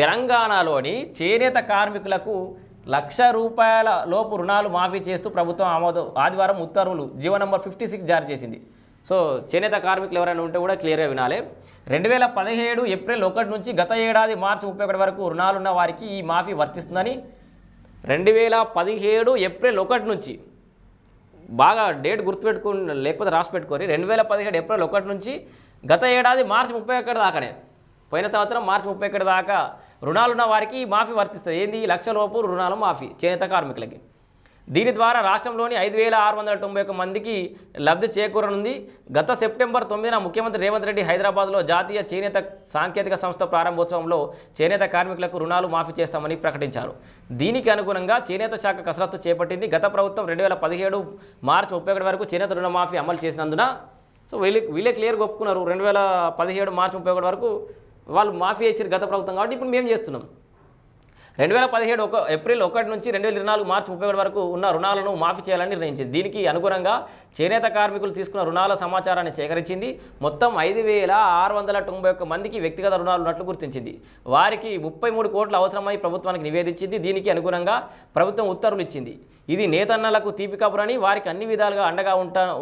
తెలంగాణలోని చేనేత కార్మికులకు ₹1,00,000 లోపు రుణాలు మాఫీ చేస్తూ ప్రభుత్వం ఆదివారం ఉత్తర్వులు జీవో నంబర్ 56 జారీ చేసింది. సో చేనేత కార్మికులు ఎవరైనా ఉంటే కూడా క్లియర్గా వినాలి. 2017 ఏప్రిల్ 1 నుంచి గత ఏడాది మార్చి 31 వరకు రుణాలున్న వారికి ఈ మాఫీ వర్తిస్తుందని 2017 ఏప్రిల్ 1 నుంచి బాగా డేట్ గుర్తుపెట్టుకుని లేకపోతే రాసి పెట్టుకోరి. 2017 ఏప్రిల్ 1 నుంచి గత ఏడాది మార్చి 31 దాకానే, పోయిన సంవత్సరం మార్చి 31 దాకా రుణాలున్న వారికి మాఫీ వర్తిస్తుంది. ఏంది? ₹1,00,000 లోపు రుణాలు మాఫీ చేనేత కార్మికులకి. దీని ద్వారా రాష్ట్రంలోని 5,691 మందికి లబ్ధి చేకూరనుంది. గత సెప్టెంబర్ 9న ముఖ్యమంత్రి రేవంత్ రెడ్డి హైదరాబాద్లో జాతీయ చేనేత సాంకేతిక సంస్థ ప్రారంభోత్సవంలో చేనేత కార్మికులకు రుణాలు మాఫీ చేస్తామని ప్రకటించారు. దీనికి అనుగుణంగా చేనేత శాఖ కసరత్తు చేపట్టింది. గత ప్రభుత్వం 2017 మార్చి 31 వరకు చేనేత రుణమాఫీ అమలు చేసినందున సో వీళ్ళే క్లియర్గా ఒప్పుకున్నారు. 2017 మార్చి 31 వరకు వాళ్ళు మాఫీ చేసారు గత ప్రభుత్వం, కాబట్టి ఇప్పుడు మేము చేస్తున్నాం. 2017 ఏప్రిల్ 1 నుంచి 2024 మార్చి 31 వరకు ఉన్న రుణాలను మాఫీ చేయాలని నిర్ణయించింది. దీనికి అనుగుణంగా చేనేత కార్మికులు తీసుకున్న రుణాల సమాచారాన్ని సేకరించింది. మొత్తం 5,691 మందికి వ్యక్తిగత రుణాలు ఉన్నట్లు గుర్తించింది. వారికి 33 కోట్లు అవసరమని ప్రభుత్వానికి నివేదించింది. దీనికి అనుగుణంగా ప్రభుత్వం ఉత్తర్వులు ఇచ్చింది. ఇది నేతన్నలకు తీపి కబురని, వారికి అన్ని విధాలుగా అండగా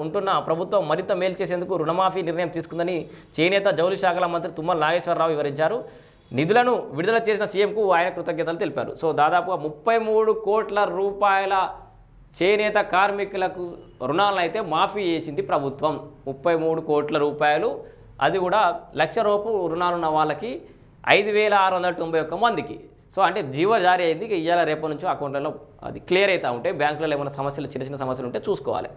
ఉంటున్న ప్రభుత్వం మరింత మేలు చేసేందుకు రుణమాఫీ నిర్ణయం తీసుకుందని చేనేత జౌళి శాఖల మంత్రి తుమ్మల నాగేశ్వరరావు వివరించారు. నిధులను విడుదల చేసిన సీఎంకు ఆయన కృతజ్ఞతలు తెలిపారు. సో దాదాపుగా 33 కోట్ల రూపాయల చేనేత కార్మికులకు రుణాలను అయితే మాఫీ చేసింది ప్రభుత్వం. 33 కోట్ల రూపాయలు, అది కూడా ₹1,00,000 లోపు రుణాలున్న వాళ్ళకి 5,691 మందికి. సో అంటే జీవో జారీ అయింది. ఇవాళ రేపటి నుంచి అకౌంట్లలో అది క్లియర్ అవుతూ ఉంటే బ్యాంకులలో ఏమైనా సమస్యలు చిన్న చిన్న సమస్యలు ఉంటే చూసుకోవాలి.